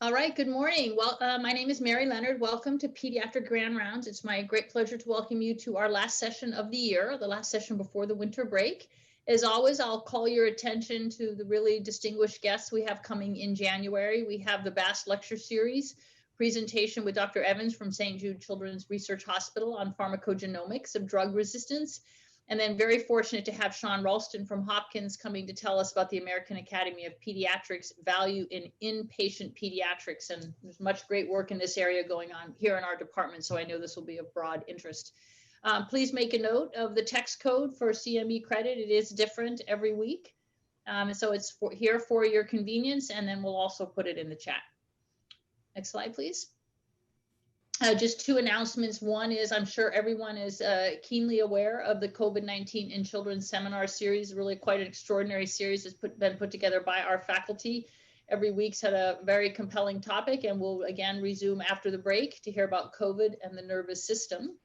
All right, good morning. Well, my name is Mary Leonard. Welcome to Pediatric Grand Rounds. It's my great pleasure to welcome you to our last session of the year, the last session before the winter break. As always, I'll call your attention to the really distinguished guests we have coming in January. We have the BASS lecture series presentation with Dr. Evans from St. Jude Children's Research Hospital on pharmacogenomics of drug resistance. And then very fortunate to have Sean Ralston from Hopkins coming to tell us about the American Academy of Pediatrics value in inpatient pediatrics. And there's much great work in this area going on here in our department. So I know this will be of broad interest. Please make a note of the text code for CME credit. It is different every week. So it's here for your convenience, and then we'll also put it in the chat. Next slide, please. Just two announcements. One is I'm sure everyone is keenly aware of the COVID-19 in Children seminar series, really quite an extraordinary series that's been put together by our faculty. Every week's had a very compelling topic, and we'll again resume after the break to hear about COVID and the nervous system.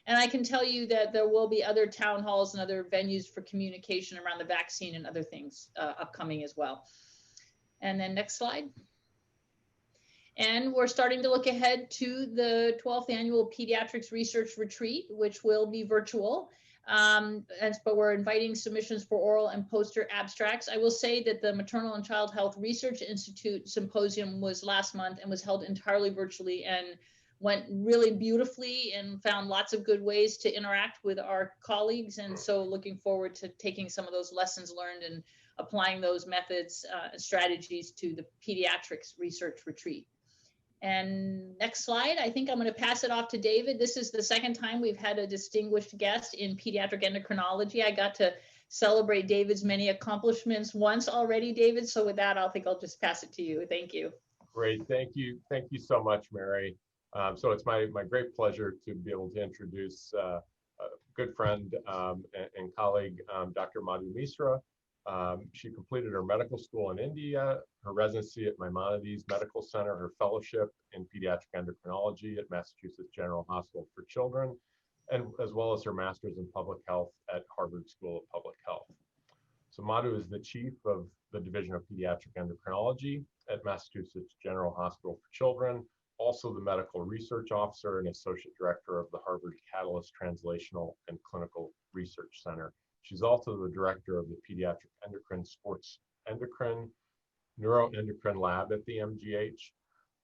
And I can tell you that there will be other town halls and other venues for communication around the vaccine and other things upcoming as well. And then next slide. And we're starting to look ahead to the 12th annual Pediatrics Research Retreat, which will be virtual. But we're inviting submissions for oral and poster abstracts. I will say that the Maternal and Child Health Research Institute Symposium was last month and was held entirely virtually and went really beautifully and found lots of good ways to interact with our colleagues. And so looking forward to taking some of those lessons learned and applying those methods and strategies to the Pediatrics Research Retreat. And next slide, I think I'm going to pass it off to David. This is the second time we've had a distinguished guest in pediatric endocrinology. I got to celebrate David's many accomplishments once already, David. So with that, I'll just pass it to you. Thank you. Great. Thank you. Thank you so much, Mary. So it's my great pleasure to be able to introduce a good friend and colleague, Dr. Madhu Misra. She completed her medical school in India, her residency at Maimonides Medical Center, her fellowship in pediatric endocrinology at Massachusetts General Hospital for Children, and as well as her master's in public health at Harvard School of Public Health. So Madhu is the chief of the Division of Pediatric Endocrinology at Massachusetts General Hospital for Children, also the medical research officer and associate director of the Harvard Catalyst Translational and Clinical Research Center. She's also the director of the Pediatric Endocrine Sports Endocrine Neuroendocrine Lab at the MGH.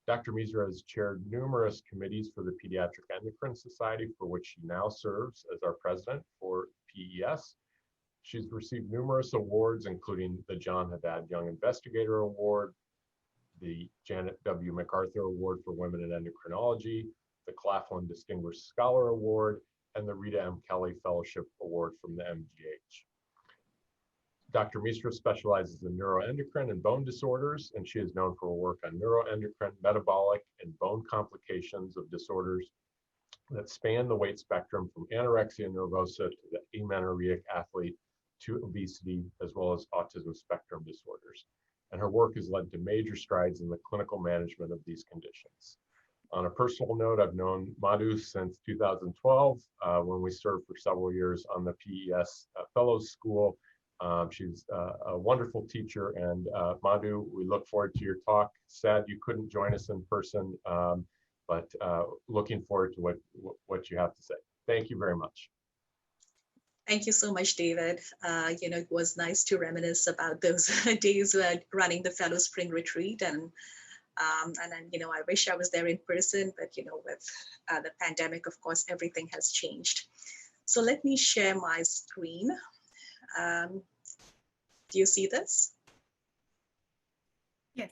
Dr. Misra has chaired numerous committees for the Pediatric Endocrine Society, for which she now serves as our president for PES. She's received numerous awards, including the John Haddad Young Investigator Award, the Janet W. MacArthur Award for Women in Endocrinology, the Claflin Distinguished Scholar Award, and the Rita M. Kelly Fellowship Award from the MGH. Dr. Misra specializes in neuroendocrine and bone disorders, and she is known for her work on neuroendocrine, metabolic, and bone complications of disorders that span the weight spectrum from anorexia nervosa to the amenorrheic athlete to obesity, as well as autism spectrum disorders. And her work has led to major strides in the clinical management of these conditions. On a personal note, I've known Madhu since 2012, when we served for several years on the PES Fellows School. She's a wonderful teacher, and Madhu, we look forward to your talk. Sad you couldn't join us in person, but looking forward to what you have to say. Thank you very much. Thank you so much, David. It was nice to reminisce about those days running the Fellow Spring Retreat, and then, I wish I was there in person, but, with the pandemic, of course, everything has changed. So let me share my screen. Do you see this? Yes.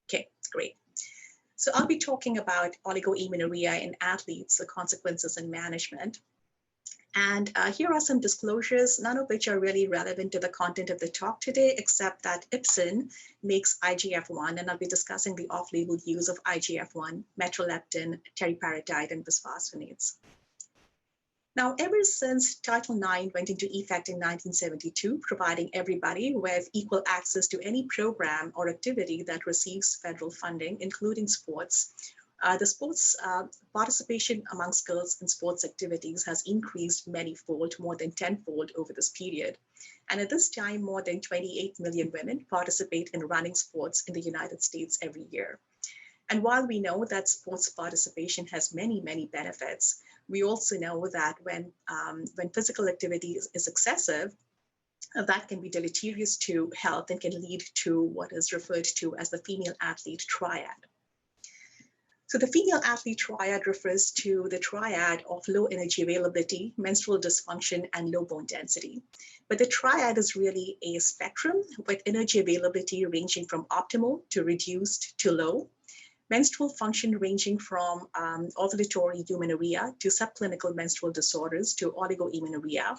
Okay, great. So I'll be talking about oligo-amenorrhea in athletes, the consequences and management. And here are some disclosures, none of which are really relevant to the content of the talk today, except that Ipsen makes IGF-1, and I'll be discussing the off-label use of IGF-1, metroleptin, teriparatide, and bisphosphonates. Now, ever since Title IX went into effect in 1972, providing everybody with equal access to any program or activity that receives federal funding, including sports, the sports participation amongst girls in sports activities has increased many-fold, more than 10-fold over this period. And at this time, more than 28 million women participate in running sports in the United States every year. And while we know that sports participation has many, many benefits, we also know that when physical activity is excessive, that can be deleterious to health and can lead to what is referred to as the female athlete triad. So the female athlete triad refers to the triad of low energy availability, menstrual dysfunction, and low bone density. But the triad is really a spectrum with energy availability ranging from optimal to reduced to low, menstrual function ranging from ovulatory eumenorrhea to subclinical menstrual disorders to oligo-amenorrhea,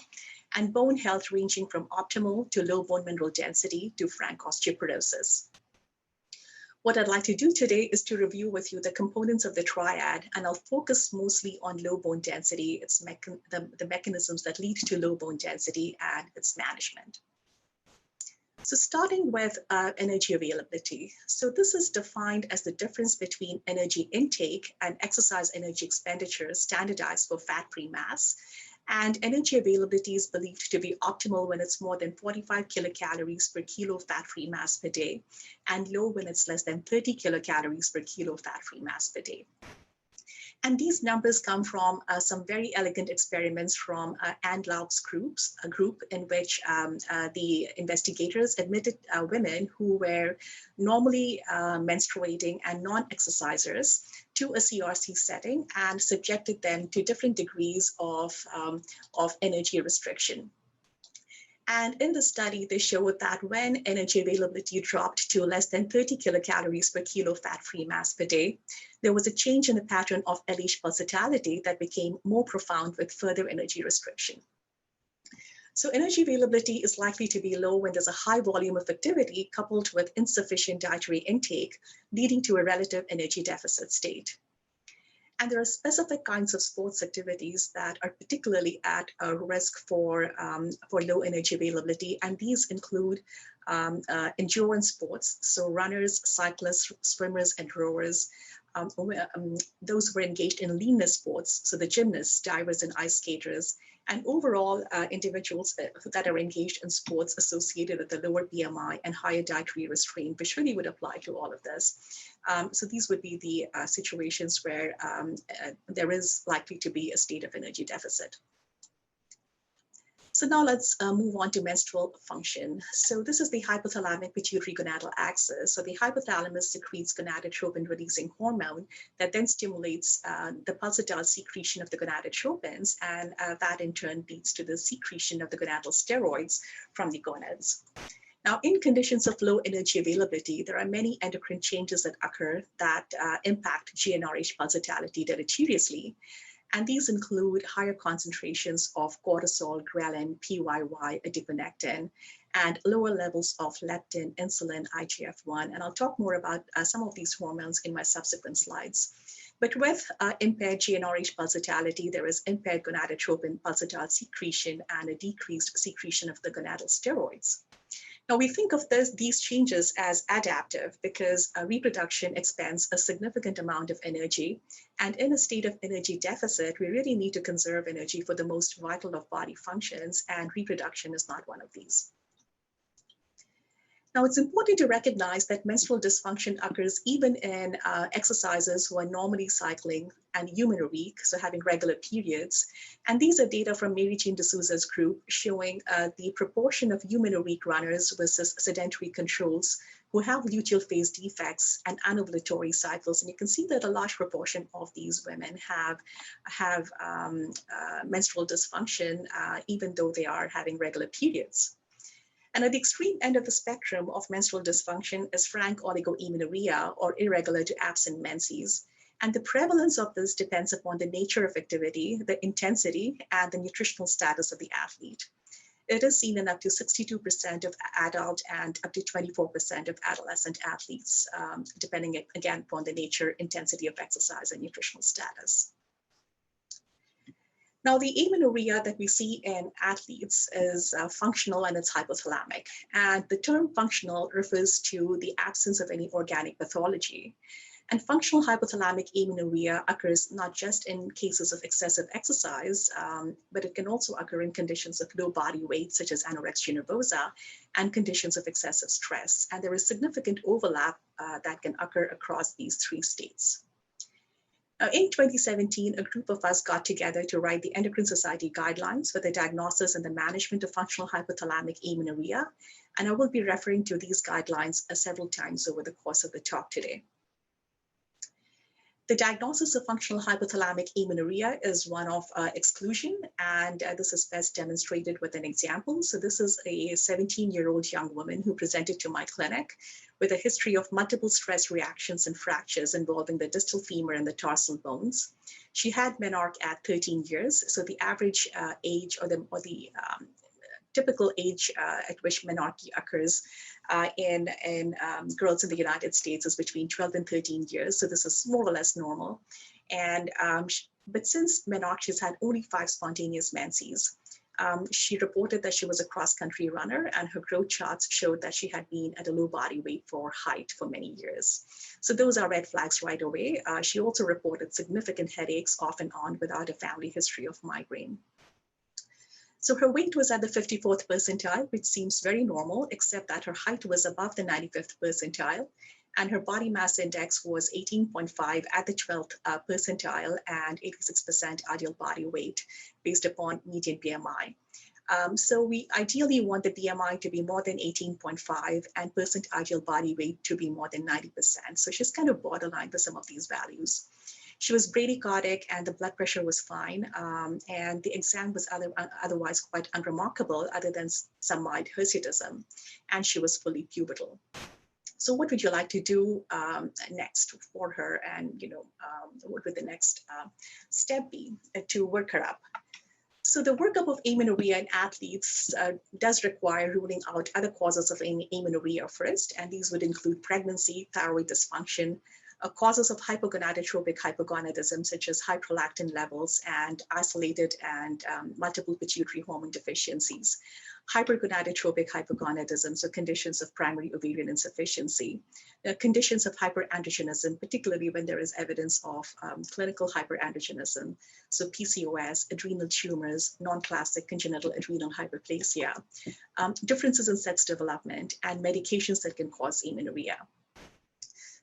and bone health ranging from optimal to low bone mineral density to frank osteoporosis. What I'd like to do today is to review with you the components of the triad, and I'll focus mostly on low bone density, the mechanisms that lead to low bone density and its management. So starting with energy availability. So this is defined as the difference between energy intake and exercise energy expenditure standardized for fat-free mass. And energy availability is believed to be optimal when it's more than 45 kilocalories per kilo fat-free mass per day, and low when it's less than 30 kilocalories per kilo fat-free mass per day. And these numbers come from some very elegant experiments from Anne Laub's group in which the investigators admitted women who were normally menstruating and non-exercisers to a CRC setting and subjected them to different degrees of energy restriction. And in the study, they showed that when energy availability dropped to less than 30 kilocalories per kilo fat-free mass per day, there was a change in the pattern of LH pulsatility that became more profound with further energy restriction. So energy availability is likely to be low when there's a high volume of activity coupled with insufficient dietary intake, leading to a relative energy deficit state. And there are specific kinds of sports activities that are particularly at a risk for low energy availability. And these include endurance sports, so runners, cyclists, swimmers, and rowers. Those who are engaged in leanness sports, so the gymnasts, divers, and ice skaters, and overall individuals that are engaged in sports associated with a lower BMI and higher dietary restraint, which really would apply to all of this. So these would be the situations where there is likely to be a state of energy deficit. So now let's move on to menstrual function. So this is the hypothalamic pituitary gonadal axis. So the hypothalamus secretes gonadotropin-releasing hormone that then stimulates the pulsatile secretion of the gonadotropins, and that in turn leads to the secretion of the gonadal steroids from the gonads. Now, in conditions of low energy availability, there are many endocrine changes that occur that impact GnRH pulsatility deleteriously. And these include higher concentrations of cortisol, ghrelin, PYY, adiponectin, and lower levels of leptin, insulin, IGF-1. And I'll talk more about some of these hormones in my subsequent slides. But with impaired GnRH pulsatility, there is impaired gonadotropin pulsatile secretion and a decreased secretion of the gonadal steroids. Now, we think of these changes as adaptive because reproduction expends a significant amount of energy. And in a state of energy deficit, we really need to conserve energy for the most vital of body functions, and reproduction is not one of these. Now, it's important to recognize that menstrual dysfunction occurs even in exercisers who are normally cycling and eumenorrheic, so having regular periods. And these are data from Mary Jean D'Souza's group showing the proportion of eumenorrheic runners versus sedentary controls who have luteal phase defects and anovulatory cycles. And you can see that a large proportion of these women have menstrual dysfunction, even though they are having regular periods. And at the extreme end of the spectrum of menstrual dysfunction is frank oligo-amenorrhea, or irregular to absent menses. And the prevalence of this depends upon the nature of activity, the intensity, and the nutritional status of the athlete. It is seen in up to 62% of adult and up to 24% of adolescent athletes, depending again upon the nature, intensity of exercise, and nutritional status. Now, the amenorrhea that we see in athletes is functional and it's hypothalamic. And the term functional refers to the absence of any organic pathology. And functional hypothalamic amenorrhea occurs not just in cases of excessive exercise, but it can also occur in conditions of low body weight, such as anorexia nervosa, and conditions of excessive stress. And there is significant overlap that can occur across these three states. In 2017, a group of us got together to write the Endocrine Society guidelines for the diagnosis and the management of functional hypothalamic amenorrhea. And I will be referring to these guidelines several times over the course of the talk today. The diagnosis of functional hypothalamic amenorrhea is one of exclusion, and this is best demonstrated with an example. So this is a 17-year-old young woman who presented to my clinic with a history of multiple stress reactions and fractures involving the distal femur and the tarsal bones. She had menarche at 13 years, so the average age or the typical age at which menarche occurs in girls in the United States is between 12 and 13 years. So this is more or less normal. And but since menarche, she's had only 5 spontaneous menses. She reported that she was a cross-country runner, and her growth charts showed that she had been at a low body weight for height for many years. So those are red flags right away. She also reported significant headaches off and on without a family history of migraine. So her weight was at the 54th percentile, which seems very normal, except that her height was above the 95th percentile, and her body mass index was 18.5 at the 12th percentile and 86% ideal body weight based upon median BMI. So we ideally want the BMI to be more than 18.5 and percent ideal body weight to be more than 90%. So she's kind of borderline for some of these values. She was bradycardic and the blood pressure was fine, and the exam was otherwise quite unremarkable other than some mild hirsutism, and she was fully pubertal. So what would you like to do next for her, and what would the next step be to work her up? So the workup of amenorrhea in athletes does require ruling out other causes of amenorrhea first, and these would include pregnancy, thyroid dysfunction, causes of hypogonadotropic hypogonadism, such as high prolactin levels and isolated and multiple pituitary hormone deficiencies, hypergonadotropic hypogonadism, so conditions of primary ovarian insufficiency, conditions of hyperandrogenism, particularly when there is evidence of clinical hyperandrogenism, so PCOS, adrenal tumors, non-classic congenital adrenal hyperplasia, differences in sex development, and medications that can cause amenorrhea.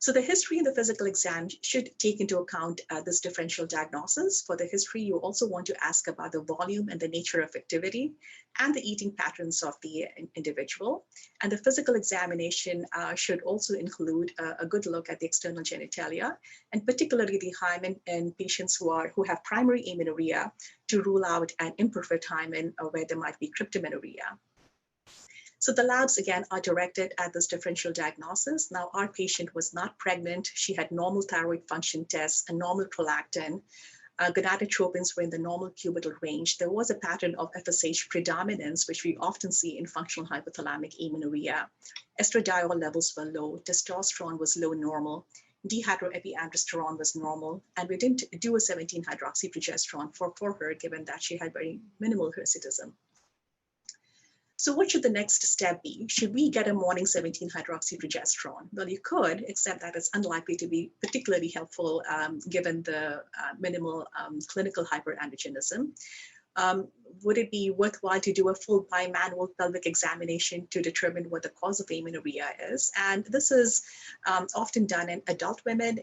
So the history and the physical exam should take into account this differential diagnosis. For the history, you also want to ask about the volume and the nature of activity and the eating patterns of the individual. And the physical examination should also include a good look at the external genitalia, and particularly the hymen in patients who have primary amenorrhea, to rule out an imperfect hymen where there might be cryptomenorrhea. So the labs, again, are directed at this differential diagnosis. Now, our patient was not pregnant. She had normal thyroid function tests, a normal prolactin. Gonadotropins were in the normal cubital range. There was a pattern of FSH predominance, which we often see in functional hypothalamic amenorrhea. Estradiol levels were low. Testosterone was low normal. Dehydroepiandrosterone was normal. And we didn't do a 17-hydroxyprogesterone for her, given that she had very minimal hirsutism. So what should the next step be? Should we get a morning 17-hydroxyprogesterone? Well, you could, except that it's unlikely to be particularly helpful given the minimal clinical hyperandrogenism. Would it be worthwhile to do a full bimanual pelvic examination to determine what the cause of amenorrhea is? And this is often done in adult women,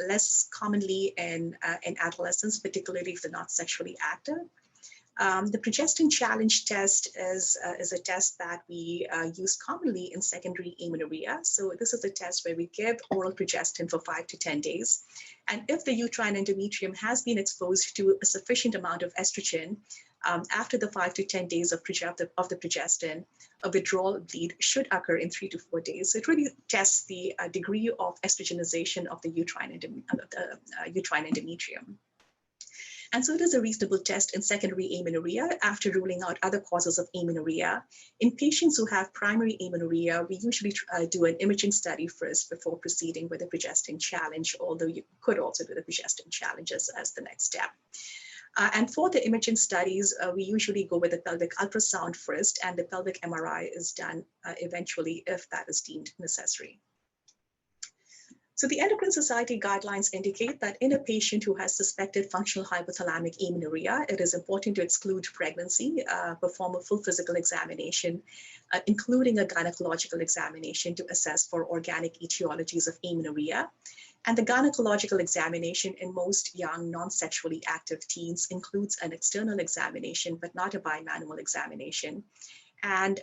less commonly in adolescents, particularly if they're not sexually active. The progestin challenge test is a test that we use commonly in secondary amenorrhea. So this is a test where we give oral progestin for 5 to 10 days. And if the uterine endometrium has been exposed to a sufficient amount of estrogen, after the 5 to 10 days of the progestin, a withdrawal bleed should occur in 3 to 4 days. So it really tests the degree of estrogenization of the uterine endometrium. And so it is a reasonable test in secondary amenorrhea after ruling out other causes of amenorrhea. In patients who have primary amenorrhea, we usually do an imaging study first before proceeding with a progestin challenge, although you could also do the progestin challenge as the next step. And for the imaging studies, we usually go with the pelvic ultrasound first, and the pelvic MRI is done eventually if that is deemed necessary. So the Endocrine Society guidelines indicate that in a patient who has suspected functional hypothalamic amenorrhea, it is important to exclude pregnancy, perform a full physical examination, including a gynecological examination to assess for organic etiologies of amenorrhea. And the gynecological examination in most young non-sexually active teens includes an external examination, but not a bimanual examination. And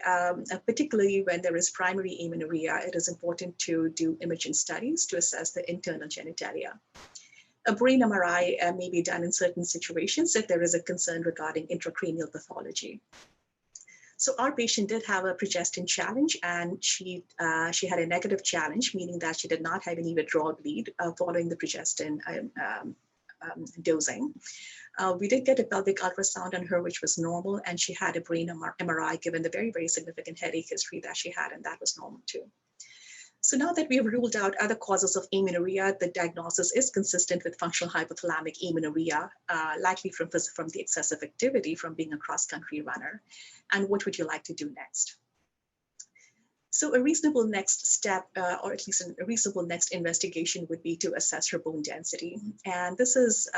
particularly when there is primary amenorrhea, it is important to do imaging studies to assess the internal genitalia. A brain MRI may be done in certain situations if there is a concern regarding intracranial pathology. So our patient did have a progestin challenge, and she had a negative challenge, meaning that she did not have any withdrawal bleed following the progestin dosing. We did get a pelvic ultrasound on her, which was normal, and she had a brain MRI given the very, very significant headache history that she had, and that was normal too. So now that we have ruled out other causes of amenorrhea, the diagnosis is consistent with functional hypothalamic amenorrhea, likely from the excessive activity from being a cross-country runner. And what would you like to do next? So a reasonable next step, or at least a reasonable next investigation, would be to assess her bone density. And this is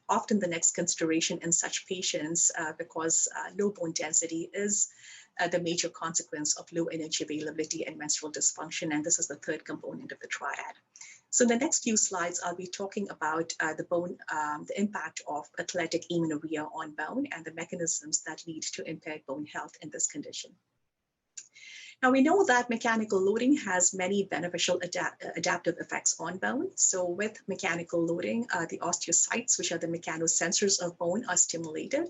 often the next consideration in such patients because low bone density is the major consequence of low energy availability and menstrual dysfunction. And this is the third component of the triad. So in the next few slides, I'll be talking about the impact of athletic amenorrhea on bone and the mechanisms that lead to impaired bone health in this condition. Now, we know that mechanical loading has many beneficial adaptive effects on bone. So with mechanical loading, the osteocytes, which are the mechanosensors of bone, are stimulated.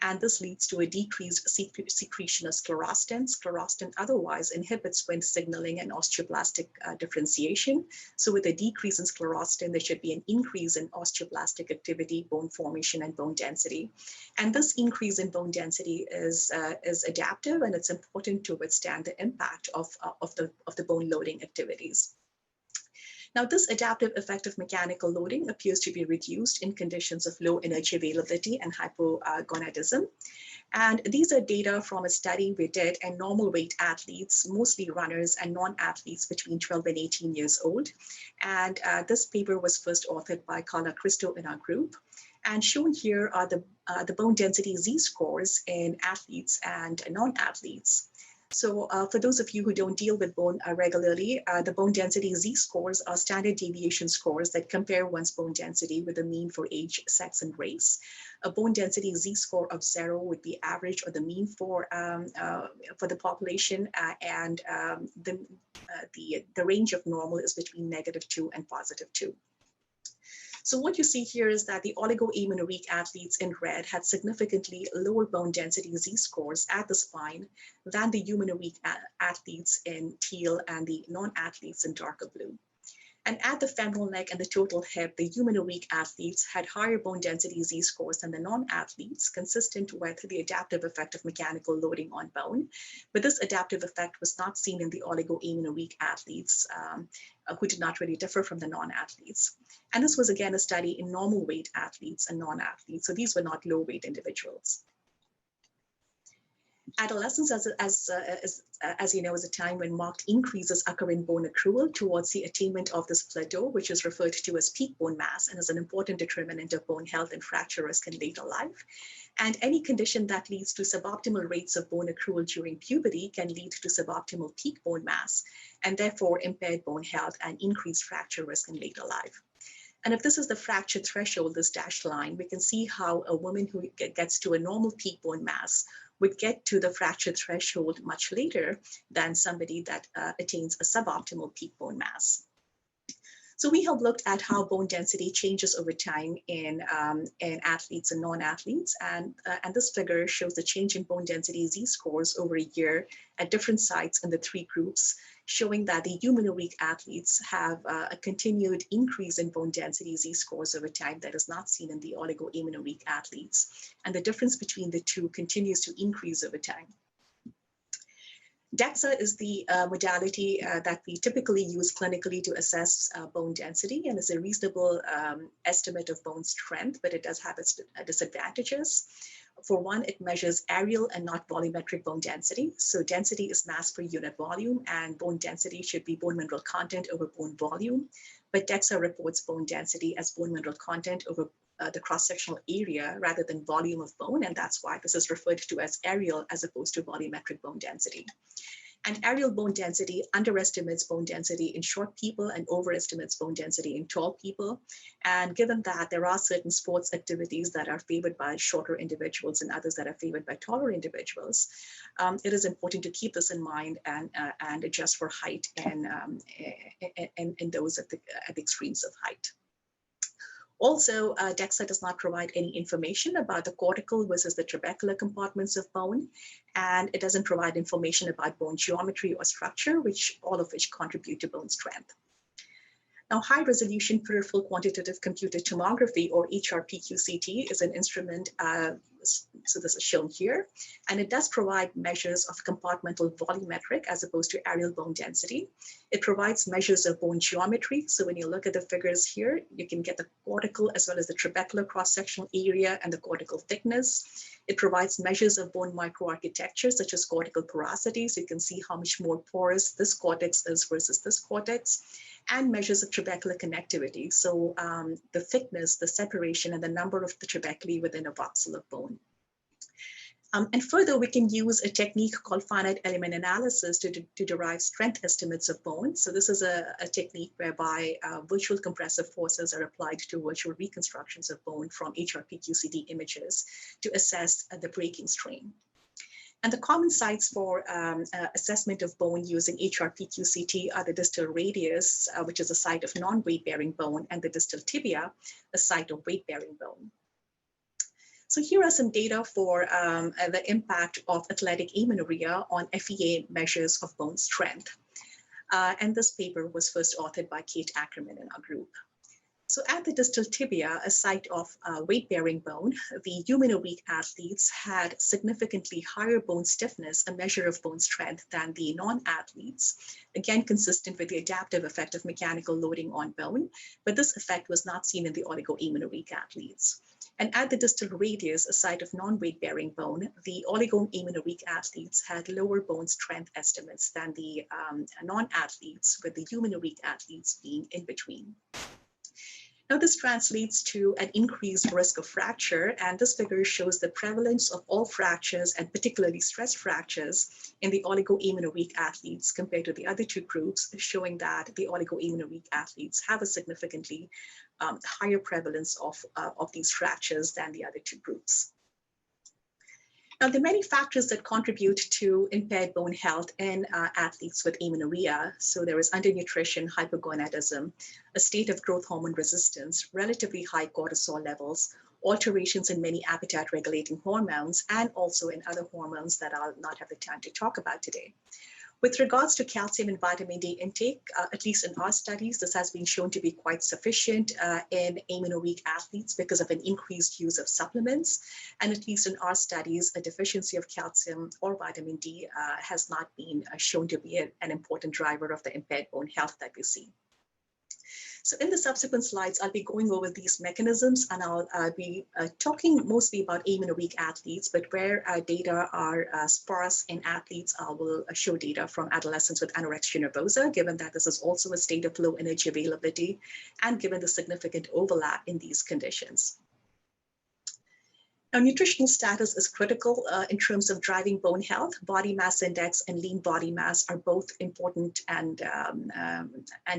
And this leads to a decreased secretion of sclerostin. Sclerostin otherwise inhibits Wnt signaling and osteoblastic differentiation. So with a decrease in sclerostin, there should be an increase in osteoblastic activity, bone formation, and bone density. And this increase in bone density is adaptive, and it's important to withstand the impact of the bone loading activities. Now, this adaptive effect of mechanical loading appears to be reduced in conditions of low energy availability and hypogonadism. And these are data from a study we did in normal weight athletes, mostly runners and non-athletes between 12 and 18 years old. And this paper was first authored by Carla Cristo in our group. And shown here are the bone density Z-scores in athletes and non-athletes. So for those of you who don't deal with bone regularly, the bone density Z-scores are standard deviation scores that compare one's bone density with a mean for age, sex, and race. A bone density Z-score of 0 would be average or the mean for the population, and the range of normal is between -2 and +2. So what you see here is that the oligo-amenorrheic athletes in red had significantly lower bone density Z-scores at the spine than the eumenoric athletes in teal and the non-athletes in darker blue. And at the femoral neck and the total hip, the eumenoric athletes had higher bone density Z-scores than the non-athletes, consistent with the adaptive effect of mechanical loading on bone. But this adaptive effect was not seen in the oligo-amenorrheic athletes, who did not really differ from the non-athletes. And this was again a study in normal weight athletes and non-athletes. So these were not low weight individuals. Adolescence, as you know, is a time when marked increases occur in bone accrual towards the attainment of this plateau, which is referred to as peak bone mass and is an important determinant of bone health and fracture risk in later life. And any condition that leads to suboptimal rates of bone accrual during puberty can lead to suboptimal peak bone mass, and therefore impaired bone health and increased fracture risk in later life. And if this is the fracture threshold, this dashed line, we can see how a woman who gets to a normal peak bone mass would get to the fracture threshold much later than somebody that attains a suboptimal peak bone mass. So we have looked at how bone density changes over time in athletes and non-athletes, and this figure shows the change in bone density Z-scores over a year at different sites in the three groups, showing that the eumenoric athletes have a continued increase in bone density Z-scores over time that is not seen in the oligo-amenorrheic athletes, and the difference between the two continues to increase over time. DEXA is the modality that we typically use clinically to assess bone density, and is a reasonable estimate of bone strength, but it does have its disadvantages. For one, it measures areal and not volumetric bone density. So density is mass per unit volume, and bone density should be bone mineral content over bone volume. But DEXA reports bone density as bone mineral content over the cross-sectional area rather than volume of bone, and that's why this is referred to as areal as opposed to volumetric bone density. And areal bone density underestimates bone density in short people and overestimates bone density in tall people. And given that there are certain sports activities that are favored by shorter individuals and others that are favored by taller individuals, it is important to keep this in mind and adjust for height and those at the extremes of height. Also, DEXA does not provide any information about the cortical versus the trabecular compartments of bone, and it doesn't provide information about bone geometry or structure, all of which contribute to bone strength. Now, high-resolution peripheral quantitative computed tomography, or HRPQ-CT, is an instrument, so this is shown here, and it does provide measures of compartmental volumetric as opposed to areal bone density. It provides measures of bone geometry. So when you look at the figures here, you can get the cortical as well as the trabecular cross-sectional area and the cortical thickness. It provides measures of bone microarchitecture, such as cortical porosity. So you can see how much more porous this cortex is versus this cortex, and measures of trabecular connectivity. So the thickness, the separation, and the number of the trabeculae within a voxel of bone. And further, we can use a technique called finite element analysis to derive strength estimates of bone. So this is a technique whereby virtual compressive forces are applied to virtual reconstructions of bone from HRPQ-CT images to assess the breaking strain. And the common sites for assessment of bone using HRPQ-CT are the distal radius, which is a site of non-weight-bearing bone, and the distal tibia, a site of weight-bearing bone. So here are some data for the impact of athletic amenorrhea on FEA measures of bone strength. And this paper was first authored by Kate Ackerman in our group. So at the distal tibia, a site of weight-bearing bone, the humano-weak athletes had significantly higher bone stiffness, a measure of bone strength, than the non-athletes, again consistent with the adaptive effect of mechanical loading on bone, but this effect was not seen in the oligo-amenorrheic athletes. And at the distal radius, a site of non-weight-bearing bone, the oligo-amenorrheic athletes had lower bone strength estimates than the non-athletes, with the humano-weak athletes being in between. Now, this translates to an increased risk of fracture, and this figure shows the prevalence of all fractures, and particularly stress fractures, in the oligo-amenorrheic athletes compared to the other two groups, showing that the oligo-amenorrheic athletes have a significantly higher prevalence of these fractures than the other two groups. Now, there are many factors that contribute to impaired bone health in athletes with amenorrhea. So there is undernutrition, hypogonadism, a state of growth hormone resistance, relatively high cortisol levels, alterations in many appetite regulating hormones, and also in other hormones that I'll not have the time to talk about today. With regards to calcium and vitamin D intake, at least in our studies, this has been shown to be quite sufficient in amenorrheic athletes because of an increased use of supplements. And at least in our studies, a deficiency of calcium or vitamin D has not been shown to be an important driver of the impaired bone health that we see. So in the subsequent slides, I'll be going over these mechanisms, and I'll be talking mostly about amenorrheic athletes, but where data are sparse in athletes, I will show data from adolescents with anorexia nervosa, given that this is also a state of low energy availability, and given the significant overlap in these conditions. Now, nutritional status is critical in terms of driving bone health. Body mass index and lean body mass are both important and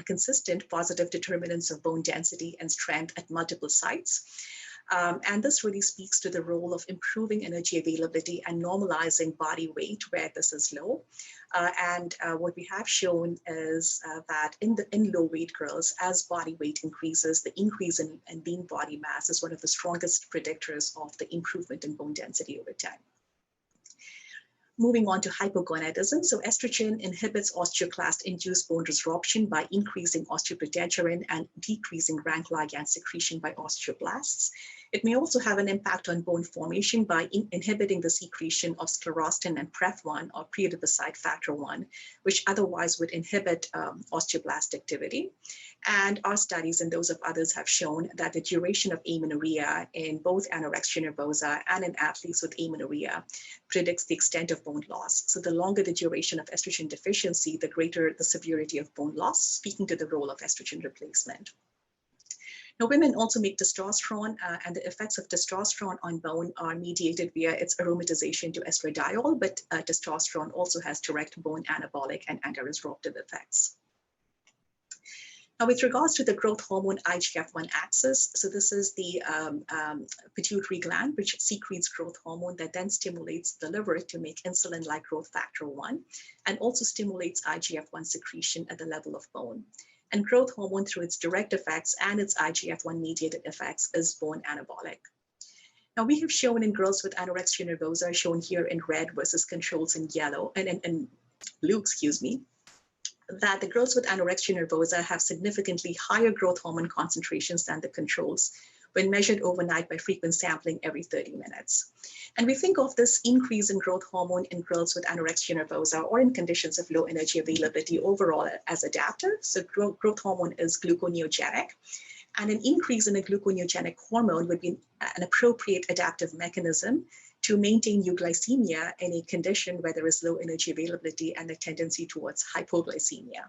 consistent positive determinants of bone density and strength at multiple sites. And this really speaks to the role of improving energy availability and normalizing body weight where this is low. What we have shown is that in low weight girls, as body weight increases, the increase in lean body mass is one of the strongest predictors of the improvement in bone density over time. Moving on to hypogonadism. So estrogen inhibits osteoclast-induced bone resorption by increasing osteoprogesterone and decreasing rank ligand secretion by osteoblasts. It may also have an impact on bone formation by inhibiting the secretion of sclerostin and PREF1 or pre-adipocyte factor 1, which otherwise would inhibit osteoblast activity. And our studies and those of others have shown that the duration of amenorrhea in both anorexia nervosa and in athletes with amenorrhea predicts the extent of bone loss. So the longer the duration of estrogen deficiency, the greater the severity of bone loss, speaking to the role of estrogen replacement. Now, women also make testosterone, and the effects of testosterone on bone are mediated via its aromatization to estradiol, but testosterone also has direct bone anabolic and anti-resorptive effects. Now, with regards to the growth hormone IGF-1 axis, so this is the pituitary gland, which secretes growth hormone that then stimulates the liver to make insulin-like growth factor 1, and also stimulates IGF-1 secretion at the level of bone. And growth hormone, through its direct effects and its IGF-1 mediated effects, is bone anabolic. Now, we have shown in girls with anorexia nervosa, shown here in red versus controls in yellow, and in blue, excuse me, that the girls with anorexia nervosa have significantly higher growth hormone concentrations than the controls when measured overnight by frequent sampling every 30 minutes. And we think of this increase in growth hormone in girls with anorexia nervosa or in conditions of low energy availability overall as adaptive. So growth hormone is gluconeogenic, and an increase in a gluconeogenic hormone would be an appropriate adaptive mechanism to maintain euglycemia in a condition where there is low energy availability and a tendency towards hypoglycemia.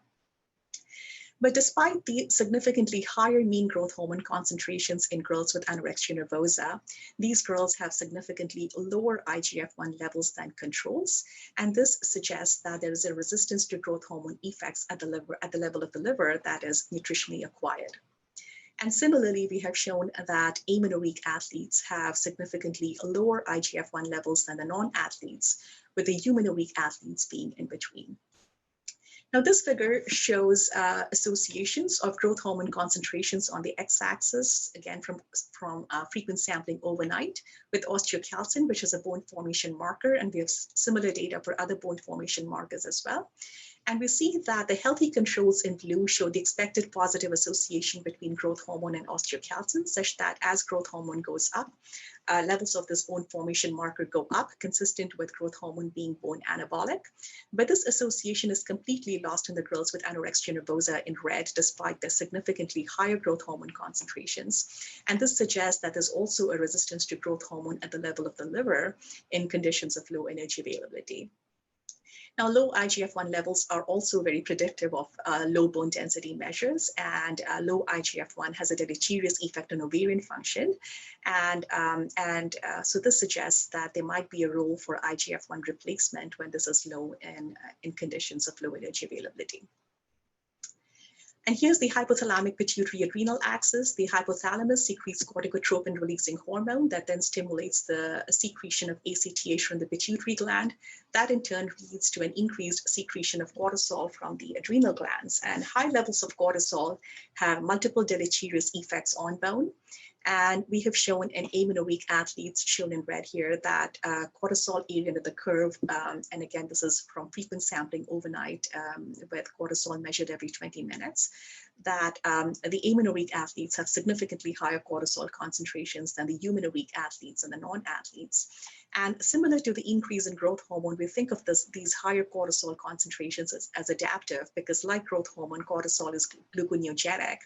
But despite the significantly higher mean growth hormone concentrations in girls with anorexia nervosa, these girls have significantly lower IGF-1 levels than controls. And this suggests that there is a resistance to growth hormone effects at the level of the liver that is nutritionally acquired. And similarly, we have shown that amenorrheic athletes have significantly lower IGF-1 levels than the non-athletes, with the eumenorrheic athletes being in between. Now, this figure shows associations of growth hormone concentrations on the x-axis, again from frequent sampling overnight, with osteocalcin, which is a bone formation marker, and we have similar data for other bone formation markers as well. And we see that the healthy controls in blue show the expected positive association between growth hormone and osteocalcin, such that as growth hormone goes up, levels of this bone formation marker go up, consistent with growth hormone being bone anabolic. But this association is completely lost in the girls with anorexia nervosa in red, despite their significantly higher growth hormone concentrations. And this suggests that there's also a resistance to growth hormone at the level of the liver in conditions of low energy availability. Now, low IGF-1 levels are also very predictive of low bone density measures, and low IGF-1 has a deleterious effect on ovarian function. And so this suggests that there might be a role for IGF-1 replacement when this is low in conditions of low energy availability. And here's the hypothalamic pituitary adrenal axis. The hypothalamus secretes corticotropin-releasing hormone that then stimulates the secretion of ACTH from the pituitary gland. That in turn leads to an increased secretion of cortisol from the adrenal glands. And high levels of cortisol have multiple deleterious effects on bone. And we have shown in amenorrheic athletes, shown in red here, that cortisol area under the curve, and again, this is from frequent sampling overnight with cortisol measured every 20 minutes, that the amenorrheic athletes have significantly higher cortisol concentrations than the eumenorrheic athletes and the non-athletes. And similar to the increase in growth hormone, we think of these higher cortisol concentrations as adaptive, because like growth hormone, cortisol is gluconeogenic.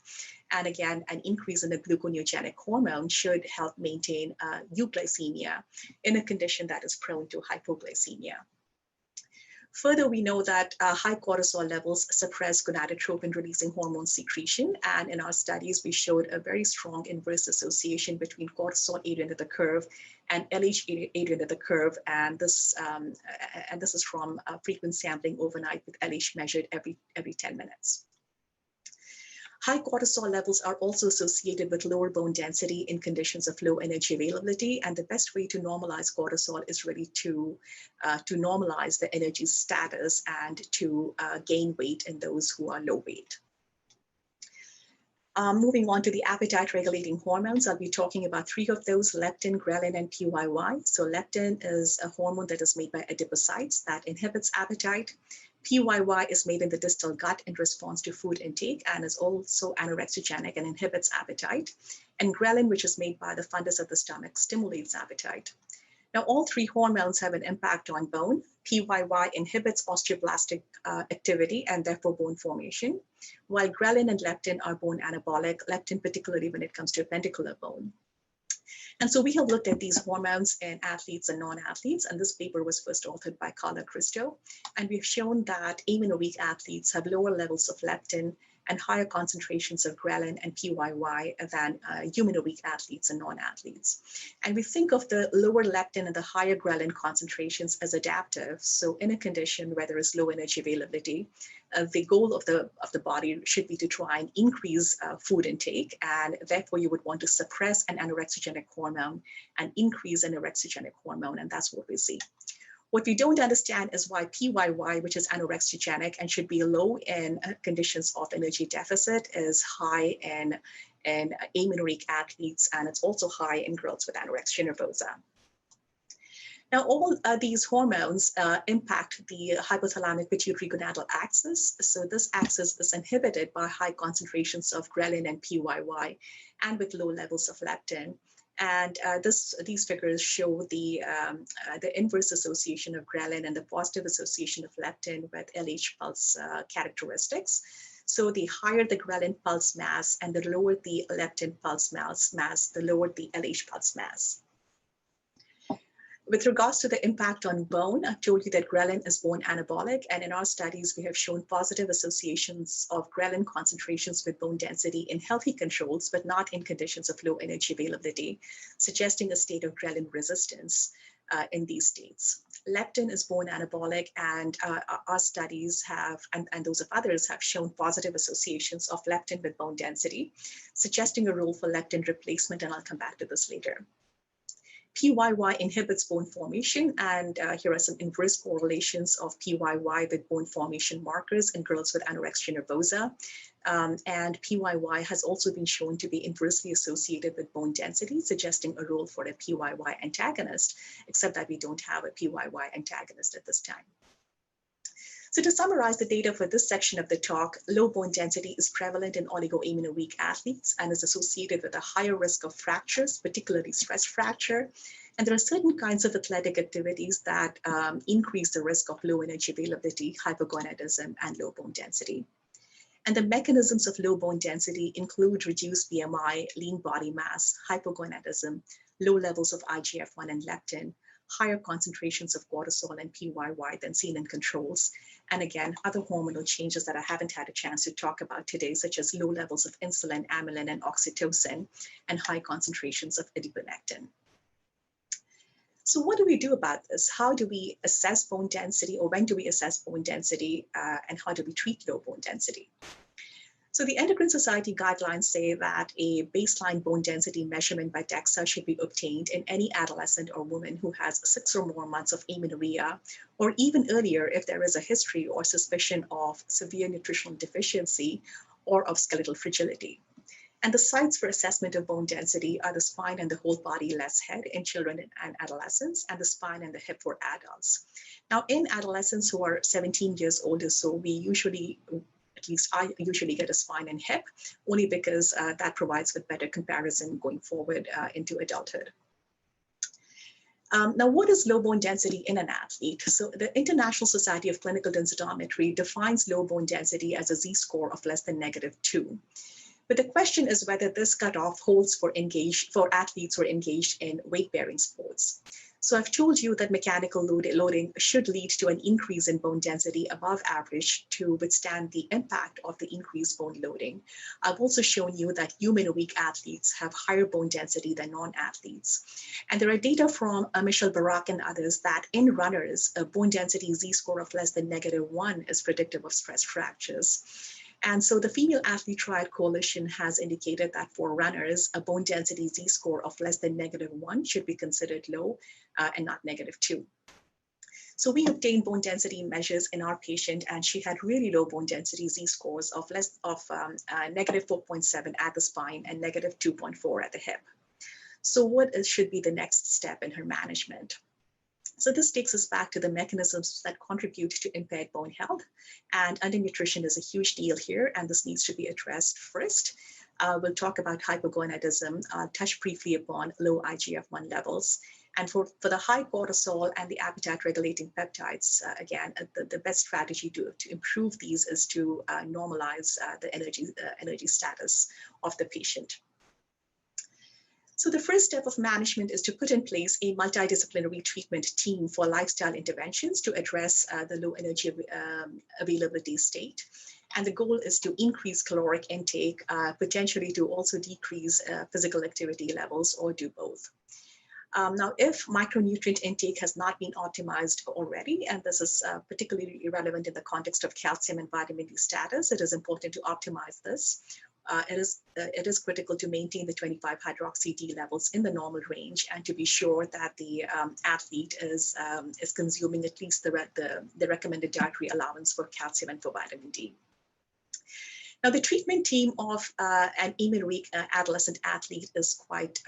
And again, an increase in the gluconeogenic hormone should help maintain euglycemia in a condition that is prone to hypoglycemia. Further, we know that high cortisol levels suppress gonadotropin-releasing hormone secretion, and in our studies, we showed a very strong inverse association between cortisol area under the curve and LH area under the curve, and this is from frequent sampling overnight with LH measured every 10 minutes. High cortisol levels are also associated with lower bone density in conditions of low energy availability, and the best way to normalize cortisol is really to normalize the energy status and to gain weight in those who are low weight. Moving on to the appetite regulating hormones, I'll be talking about 3 of those: leptin, ghrelin, and PYY. So leptin is a hormone that is made by adipocytes that inhibits appetite. PYY is made in the distal gut in response to food intake and is also anorexigenic and inhibits appetite. and ghrelin, which is made by the fundus of the stomach, stimulates appetite. Now, all three hormones have an impact on bone. PYY inhibits osteoblastic activity and therefore bone formation, while ghrelin and leptin are bone anabolic, leptin particularly when it comes to appendicular bone. And so we have looked at these hormones in athletes and non-athletes, and this paper was first authored by Carla Cristo. And we've shown that amino-weak athletes have lower levels of leptin and higher concentrations of ghrelin and PYY than humano-weak athletes and non-athletes. And we think of the lower leptin and the higher ghrelin concentrations as adaptive. So in a condition where there is low energy availability, the goal of the body should be to try and increase food intake, and therefore you would want to suppress an anorexigenic hormone and increase an orexigenic hormone, and that's what we see. What we don't understand is why PYY, which is anorexigenic and should be low in conditions of energy deficit, is high in amenorrheic athletes, and it's also high in girls with anorexia nervosa. Now, all these hormones impact the hypothalamic pituitary gonadal axis. So this axis is inhibited by high concentrations of ghrelin and PYY and with low levels of leptin. And these figures show the inverse association of ghrelin and the positive association of leptin with LH pulse characteristics. So the higher the ghrelin pulse mass and the lower the leptin pulse mass, the lower the LH pulse mass. With regards to the impact on bone, I've told you that ghrelin is bone anabolic, and in our studies, we have shown positive associations of ghrelin concentrations with bone density in healthy controls, but not in conditions of low energy availability, suggesting a state of ghrelin resistance in these states. Leptin is bone anabolic, and our studies have, and those of others, have shown positive associations of leptin with bone density, suggesting a role for leptin replacement, and I'll come back to this later. PYY inhibits bone formation, and here are some inverse correlations of PYY with bone formation markers in girls with anorexia nervosa. And PYY has also been shown to be inversely associated with bone density, suggesting a role for a PYY antagonist, except that we don't have a PYY antagonist at this time. So to summarize the data for this section of the talk, low bone density is prevalent in oligo-amenorrheic athletes and is associated with a higher risk of fractures, particularly stress fracture. And there are certain kinds of athletic activities that increase the risk of low energy availability, hypogonadism, and low bone density. And the mechanisms of low bone density include reduced BMI, lean body mass, hypogonadism, low levels of IGF-1 and leptin, higher concentrations of cortisol and PYY than seen in controls. And again, other hormonal changes that I haven't had a chance to talk about today, such as low levels of insulin, amylin, and oxytocin, and high concentrations of adiponectin. So what do we do about this? How do we assess bone density, or when do we assess bone density, and how do we treat low bone density? So the Endocrine Society guidelines say that a baseline bone density measurement by DEXA should be obtained in any adolescent or woman who has 6 or more months of amenorrhea, or even earlier if there is a history or suspicion of severe nutritional deficiency or of skeletal fragility. And the sites for assessment of bone density are the spine and the whole body less head in children and adolescents, and the spine and the hip for adults. Now, in adolescents who are 17 years old or so, we usually, at least I usually, get a spine and hip, only because that provides with better comparison going forward into adulthood. Now, what is low bone density in an athlete? So the International Society of Clinical Densitometry defines low bone density as a Z-score of less than -2. But the question is whether this cutoff holds for athletes who are engaged in weight-bearing sports. So I've told you that mechanical loading should lead to an increase in bone density above average to withstand the impact of the increased bone loading. I've also shown you that humano-weak athletes have higher bone density than non-athletes. And there are data from Michel Barak and others that in runners, a bone density Z-score of less than -1 is predictive of stress fractures. And so the Female Athlete Triad Coalition has indicated that for runners, a bone density Z-score of less than -1 should be considered low and not -2. So we obtained bone density measures in our patient, and she had really low bone density Z-scores of -4.7 at the spine and -2.4 at the hip. So what should be the next step in her management? So this takes us back to the mechanisms that contribute to impaired bone health, and undernutrition is a huge deal here, and this needs to be addressed first. We'll talk about hypogonadism, touch briefly upon low IGF-1 levels. And for the high cortisol and the appetite regulating peptides, again, the best strategy to improve these is to normalize the energy status of the patient. So the first step of management is to put in place a multidisciplinary treatment team for lifestyle interventions to address the low energy availability state. And the goal is to increase caloric intake, potentially to also decrease physical activity levels, or do both. Now, if micronutrient intake has not been optimized already, and this is particularly relevant in the context of calcium and vitamin D status, it is important to optimize this. It is critical to maintain the 25 hydroxy D levels in the normal range, and to be sure that the athlete is consuming at least the recommended dietary allowance for calcium and for vitamin D. Now, the treatment team of an amenorrheic adolescent athlete is quite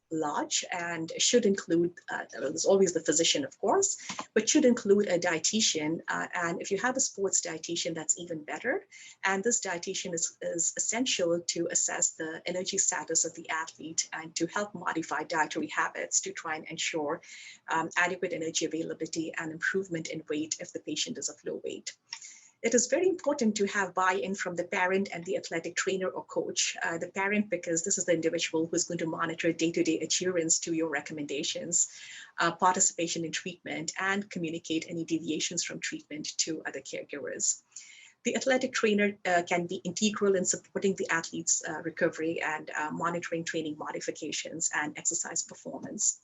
large and should include, there's always the physician, of course, but should include a dietitian. And if you have a sports dietitian, that's even better. And this dietitian is essential to assess the energy status of the athlete and to help modify dietary habits to try and ensure adequate energy availability and improvement in weight if the patient is of low weight. It is very important to have buy-in from the parent and the athletic trainer or coach. The parent, because this is the individual who's going to monitor day-to-day adherence to your recommendations, participation in treatment, and communicate any deviations from treatment to other caregivers. The athletic trainer can be integral in supporting the athlete's recovery and monitoring training modifications and exercise performance.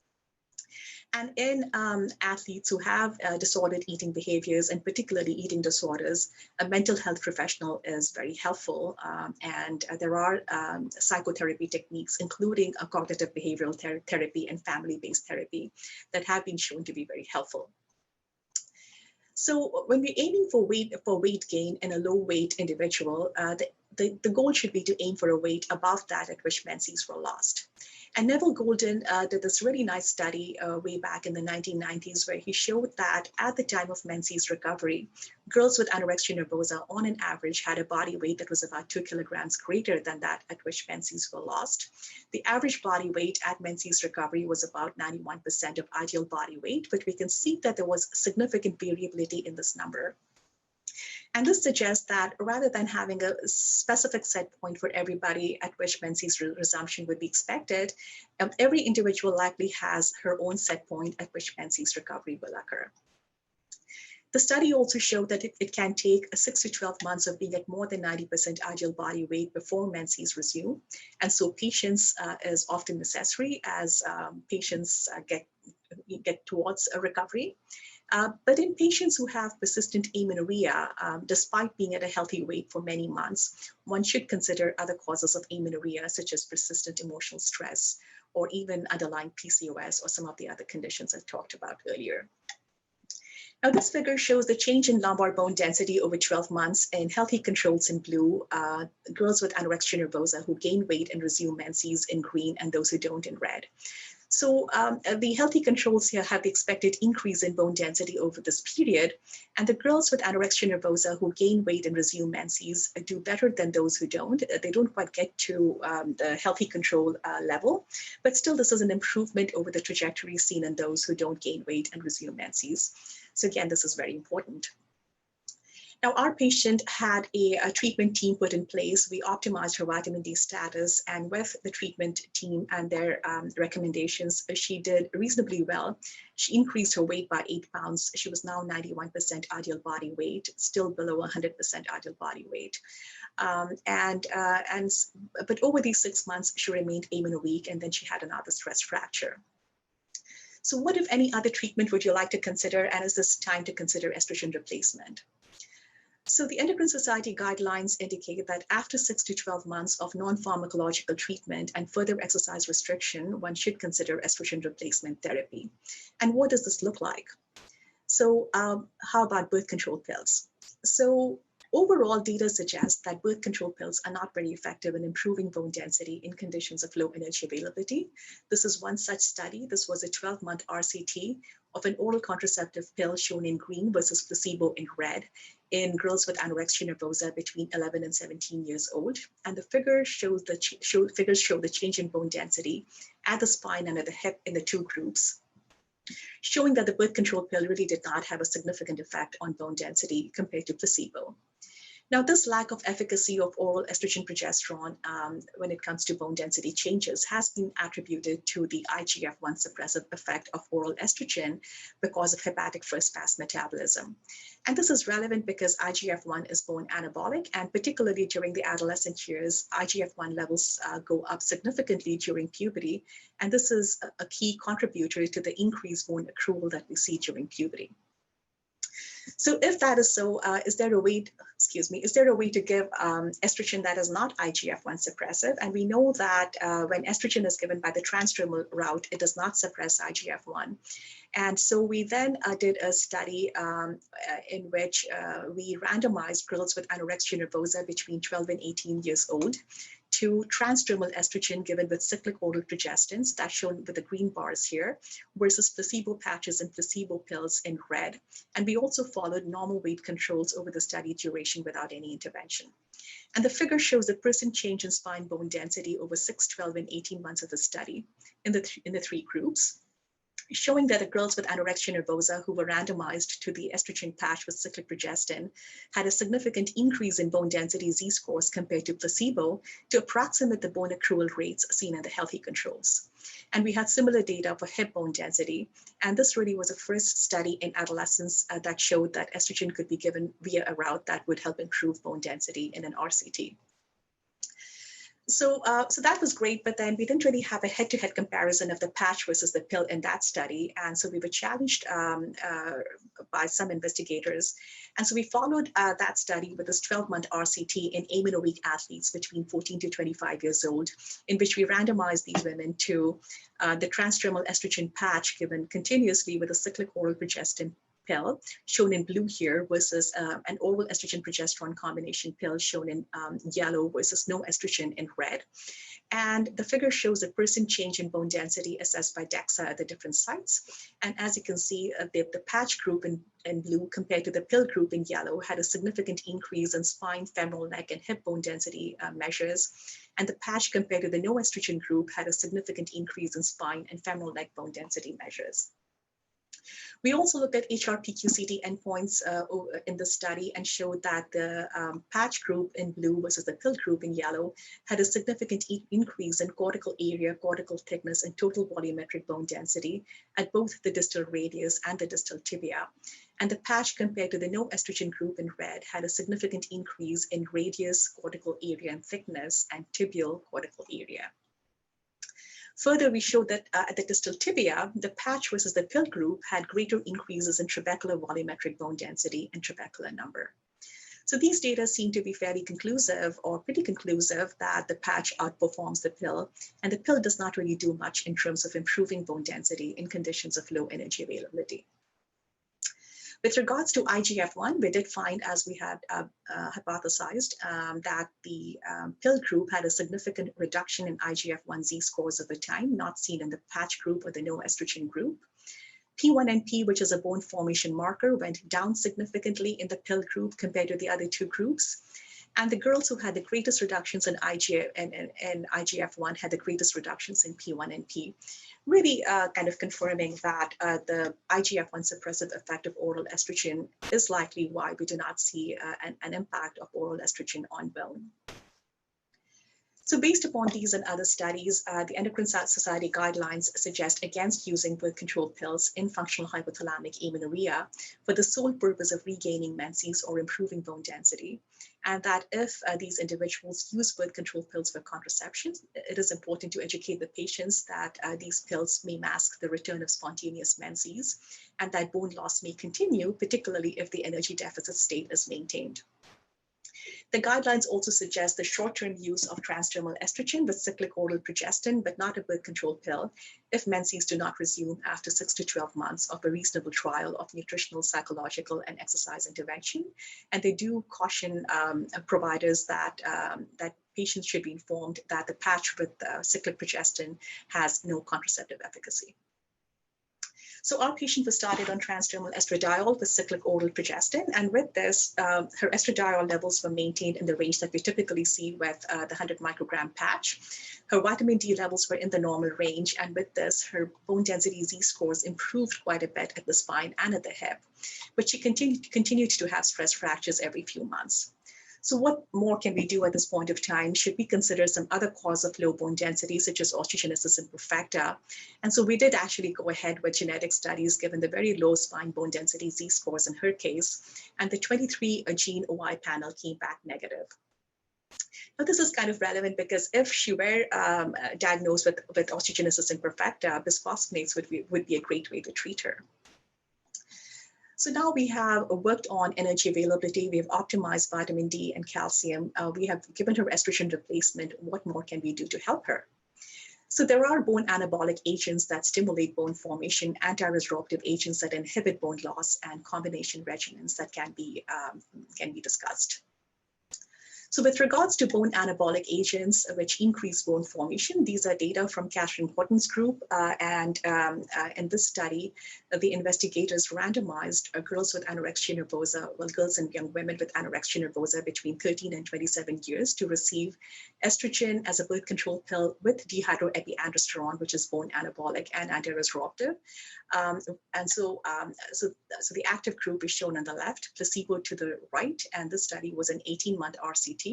And in athletes who have disordered eating behaviors, and particularly eating disorders, a mental health professional is very helpful. And there are psychotherapy techniques, including a cognitive behavioral therapy and family-based therapy, that have been shown to be very helpful. So when we're aiming for weight gain in a low weight individual, the goal should be to aim for a weight above that at which menses were lost. And Neville Golden did this really nice study way back in the 1990s, where he showed that at the time of menses recovery, girls with anorexia nervosa on an average had a body weight that was about 2 kilograms greater than that at which menses were lost. The average body weight at menses recovery was about 91% of ideal body weight, but we can see that there was significant variability in this number. And this suggests that rather than having a specific set point for everybody at which menses resumption would be expected, every individual likely has her own set point at which menses recovery will occur. The study also showed that it can take 6 to 12 months of being at more than 90% ideal body weight before menses resume. And so patience is often necessary as patients get towards a recovery. But in patients who have persistent amenorrhea, despite being at a healthy weight for many months, one should consider other causes of amenorrhea, such as persistent emotional stress, or even underlying PCOS, or some of the other conditions I talked about earlier. Now, this figure shows the change in lumbar bone density over 12 months in healthy controls in blue, girls with anorexia nervosa who gain weight and resume menses in green, and those who don't in red. So the healthy controls here have the expected increase in bone density over this period, and the girls with anorexia nervosa who gain weight and resume menses do better than those who don't. They don't quite get to the healthy control level, but still this is an improvement over the trajectory seen in those who don't gain weight and resume menses. So again, this is very important. Now, our patient had a treatment team put in place. We optimized her vitamin D status, and with the treatment team and their recommendations, she did reasonably well. She increased her weight by 8 pounds. She was now 91% ideal body weight, still below 100% ideal body weight. But over these 6 months, she remained amenorrheic, and then she had another stress fracture. So what, if any, other treatment would you like to consider, and is this time to consider estrogen replacement? So the Endocrine Society guidelines indicate that after 6 to 12 months of non-pharmacological treatment and further exercise restriction, one should consider estrogen replacement therapy. And what does this look like? So how about birth control pills? So overall data suggests that birth control pills are not very effective in improving bone density in conditions of low energy availability. This is one such study. This was a 12-month RCT of an oral contraceptive pill shown in green versus placebo in red in girls with anorexia nervosa between 11 and 17 years old. And the figure shows figures show the change in bone density at the spine and at the hip in the two groups, showing that the birth control pill really did not have a significant effect on bone density compared to placebo. Now, this lack of efficacy of oral estrogen progesterone when it comes to bone density changes has been attributed to the IGF-1 suppressive effect of oral estrogen because of hepatic first pass metabolism. And this is relevant because IGF-1 is bone anabolic, and particularly during the adolescent years, IGF-1 levels go up significantly during puberty. And this is a key contributor to the increased bone accrual that we see during puberty. So if that is so, is there a way to give estrogen that is not IGF-1 suppressive? And we know that when estrogen is given by the transdermal route, it does not suppress IGF-1. And so we then did a study in which we randomized girls with anorexia nervosa between 12 and 18 years old to transdermal estrogen given with cyclic oral progestins, that's shown with the green bars here, versus placebo patches and placebo pills in red. And we also followed normal weight controls over the study duration without any intervention. And the figure shows the % change in spine bone density over 6, 12, and 18 months of the study in the three groups, showing that the girls with anorexia nervosa who were randomized to the estrogen patch with cyclic progestin had a significant increase in bone density z-scores compared to placebo to approximate the bone accrual rates seen in the healthy controls. And we had similar data for hip bone density. And this really was a first study in adolescents that showed that estrogen could be given via a route that would help improve bone density in an RCT. So that was great, but then we didn't really have a head-to-head comparison of the patch versus the pill in that study. And so we were challenged by some investigators. And so we followed that study with this 12-month RCT in amenorrheic athletes between 14 to 25 years old, in which we randomized these women to the transdermal estrogen patch given continuously with a cyclic oral progestin pill, shown in blue here, versus an oral estrogen progesterone combination pill shown in yellow versus no estrogen in red. And the figure shows a % change in bone density assessed by DEXA at the different sites. And as you can see, the patch group in blue compared to the pill group in yellow had a significant increase in spine, femoral neck, and hip bone density measures. And the patch compared to the no estrogen group had a significant increase in spine and femoral neck bone density measures. We also looked at HRPQ-CT endpoints in the study and showed that the patch group in blue versus the pill group in yellow had a significant increase in cortical area, cortical thickness, and total volumetric bone density at both the distal radius and the distal tibia. And the patch compared to the no estrogen group in red had a significant increase in radius, cortical area, and thickness, and tibial cortical area. Further, we showed that at the distal tibia, the patch versus the pill group had greater increases in trabecular volumetric bone density and trabecular number. So these data seem to be fairly conclusive, or pretty conclusive, that the patch outperforms the pill, and the pill does not really do much in terms of improving bone density in conditions of low energy availability. With regards to IGF-1, we did find, as we had hypothesized, that the pill group had a significant reduction in IGF-1 z-scores over time, not seen in the patch group or the no estrogen group. P1NP, which is a bone formation marker, went down significantly in the pill group compared to the other two groups. And the girls who had the greatest reductions in IGF-1 had the greatest reductions in P1NP, really kind of confirming that the IGF-1 suppressive effect of oral estrogen is likely why we do not see an impact of oral estrogen on bone. So based upon these and other studies, the Endocrine Society guidelines suggest against using birth control pills in functional hypothalamic amenorrhea for the sole purpose of regaining menses or improving bone density. And that if these individuals use birth control pills for contraception, it is important to educate the patients that these pills may mask the return of spontaneous menses, and that bone loss may continue, particularly if the energy deficit state is maintained. The guidelines also suggest the short-term use of transdermal estrogen with cyclic oral progestin, but not a birth control pill, if menses do not resume after 6 to 12 months of a reasonable trial of nutritional, psychological, and exercise intervention. And they do caution providers that patients should be informed that the patch with cyclic progestin has no contraceptive efficacy. So our patient was started on transdermal estradiol with cyclic oral progestin, and with this, her estradiol levels were maintained in the range that we typically see with the 100 microgram patch. Her vitamin D levels were in the normal range, and with this, her bone density Z-scores improved quite a bit at the spine and at the hip, but she continued to have stress fractures every few months. So what more can we do at this point of time? Should we consider some other cause of low bone density, such as osteogenesis imperfecta? And so we did actually go ahead with genetic studies, given the very low spine bone density Z-scores in her case, and the 23 gene OI panel came back negative. Now, this is kind of relevant because if she were diagnosed with osteogenesis imperfecta, bisphosphonates would be a great way to treat her. So now we have worked on energy availability. We have optimized vitamin D and calcium. We have given her estrogen replacement. What more can we do to help her? So there are bone anabolic agents that stimulate bone formation, anti-resorptive agents that inhibit bone loss, and combination regimens that can be discussed. So with regards to bone anabolic agents which increase bone formation, these are data from Catherine Horton's group. In this study, the investigators randomized girls with anorexia nervosa, well, girls and young women with anorexia nervosa between 13 and 27 years to receive estrogen as a birth control pill with dehydroepiandrosterone, which is bone anabolic and anti-resorptive. So the active group is shown on the left, placebo to the right, and this study was an 18-month RCT.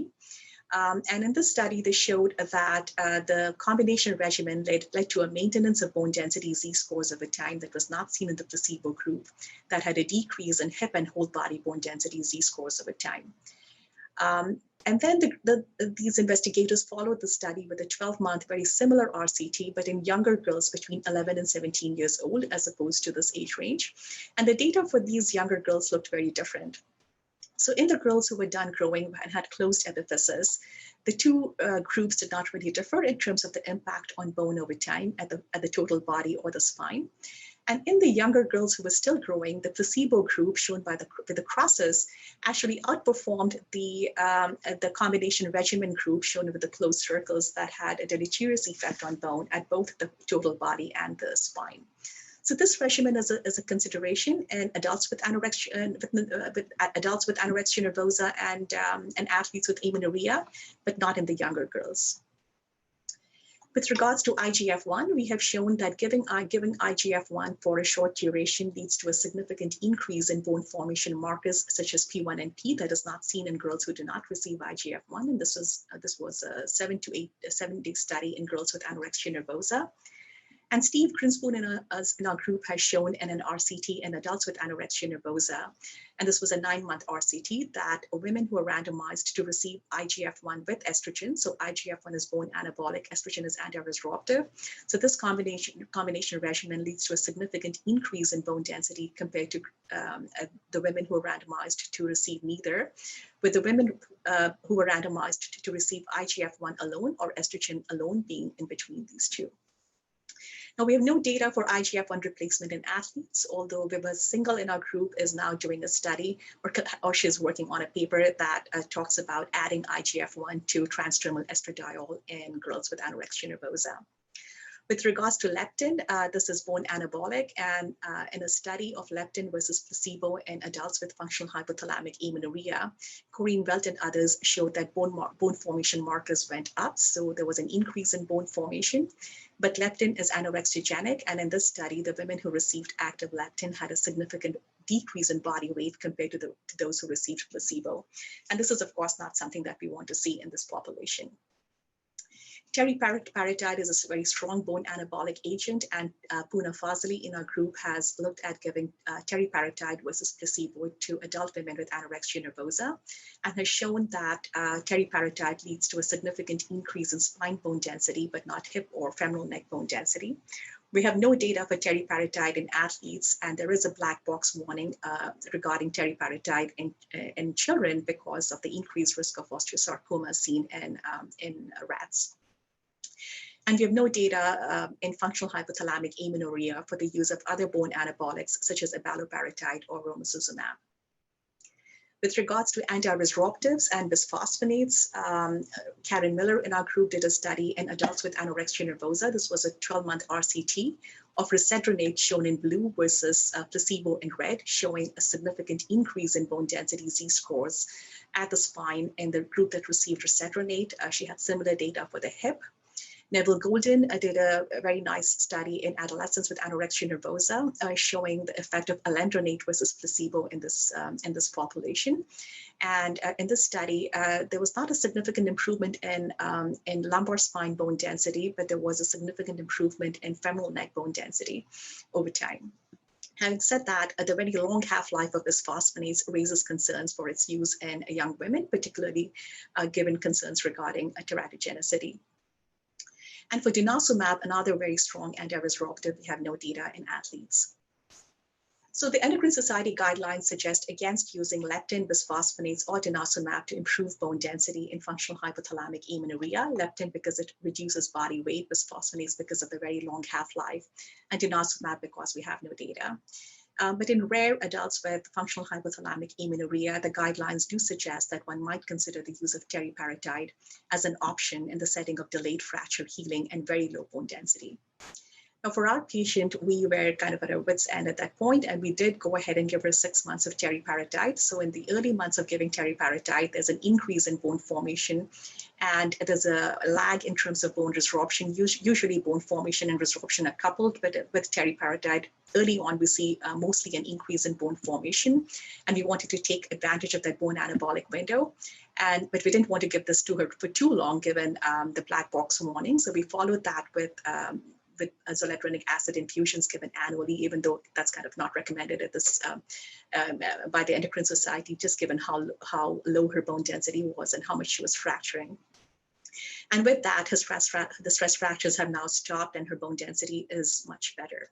And in this study, they showed that the combination regimen led to a maintenance of bone density Z-scores over time that was not seen in the placebo group, that had a decrease in hip and whole body bone density Z-scores over time. And then these investigators followed the study with a 12-month, very similar RCT, but in younger girls between 11 and 17 years old, as opposed to this age range. And the data for these younger girls looked very different. So in the girls who were done growing and had closed epiphysis, the two groups did not really differ in terms of the impact on bone over time at the total body or the spine. And in the younger girls who were still growing, the placebo group, shown by the crosses, actually outperformed the combination regimen group, shown with the closed circles, that had a deleterious effect on bone at both the total body and the spine. So this regimen is a consideration in adults with anorexia nervosa and athletes with amenorrhea, but not in the younger girls. With regards to IGF-1, we have shown that giving IGF-1 for a short duration leads to a significant increase in bone formation markers such as P1 and P that is not seen in girls who do not receive IGF-1. And this was a 7-day study in girls with anorexia nervosa. And Steve Grinspoon in our group has shown in an RCT in adults with anorexia nervosa, and this was a 9-month RCT, that women who are randomized to receive IGF-1 with estrogen, so IGF-1 is bone anabolic, estrogen is anti-resorptive. So this combination regimen leads to a significant increase in bone density compared to the women who are randomized to receive neither, with the women who were randomized to receive IGF-1 alone or estrogen alone being in between these two. Now, we have no data for IGF-1 replacement in athletes, although Viva Singhal in our group is now doing a study, or she's working on a paper that talks about adding IGF-1 to transdermal estradiol in girls with anorexia nervosa. With regards to leptin, this is bone anabolic, and in a study of leptin versus placebo in adults with functional hypothalamic amenorrhea, Corinne Welt and others showed that bone formation markers went up, so there was an increase in bone formation, but leptin is anorexigenic, and in this study, the women who received active leptin had a significant decrease in body weight compared to those who received placebo. And this is, of course, not something that we want to see in this population. Teriparatide is a very strong bone anabolic agent, and Poona Fazali in our group has looked at giving teriparatide versus placebo to adult women with anorexia nervosa, and has shown that teriparatide leads to a significant increase in spine bone density, but not hip or femoral neck bone density. We have no data for teriparatide in athletes, and there is a black box warning regarding teriparatide in children because of the increased risk of osteosarcoma seen in rats. And we have no data in functional hypothalamic amenorrhea for the use of other bone anabolics, such as abaloparatide or romosozumab. With regards to anti-disruptives and bisphosphonates, Karen Miller in our group did a study in adults with anorexia nervosa. This was a 12-month RCT of risedronate shown in blue versus placebo in red, showing a significant increase in bone density Z-scores at the spine in the group that received risedronate. She had similar data for the hip. Neville Golden did a very nice study in adolescents with anorexia nervosa, showing the effect of alendronate versus placebo in this population. And in this study, there was not a significant improvement in lumbar spine bone density, but there was a significant improvement in femoral neck bone density over time. Having said that, the very long half-life of bisphosphonates raises concerns for its use in young women, particularly given concerns regarding teratogenicity. And for denosumab, another very strong anti-disruptive, we have no data in athletes. So the Endocrine Society guidelines suggest against using leptin, bisphosphonates, or denosumab to improve bone density in functional hypothalamic amenorrhea. Leptin because it reduces body weight, bisphosphonates because of the very long half-life, and denosumab because we have no data. But in rare adults with functional hypothalamic amenorrhea, the guidelines do suggest that one might consider the use of teriparatide as an option in the setting of delayed fracture healing and very low bone density. Now, for our patient, we were kind of at our wits' end at that point, and we did go ahead and give her 6 months of teriparatide. So in the early months of giving teriparatide, there's an increase in bone formation, and there's a lag in terms of bone resorption. Usually bone formation and resorption are coupled, but with teriparatide, early on, we see mostly an increase in bone formation, and we wanted to take advantage of that bone anabolic window. But we didn't want to give this to her for too long, given the black box warning. So we followed that with zoledronic acid infusions given annually, even though that's kind of not recommended at this by the Endocrine Society, just given how low her bone density was and how much she was fracturing. And with that, the stress fractures have now stopped and her bone density is much better.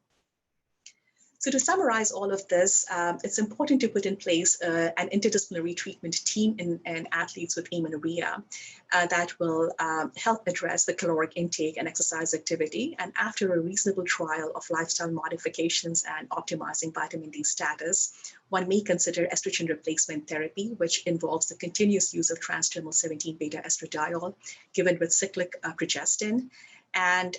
So to summarize all of this, it's important to put in place an interdisciplinary treatment team in athletes with amenorrhea that will help address the caloric intake and exercise activity. And after a reasonable trial of lifestyle modifications and optimizing vitamin D status, one may consider estrogen replacement therapy, which involves the continuous use of transdermal 17-beta estradiol given with cyclic progestin. And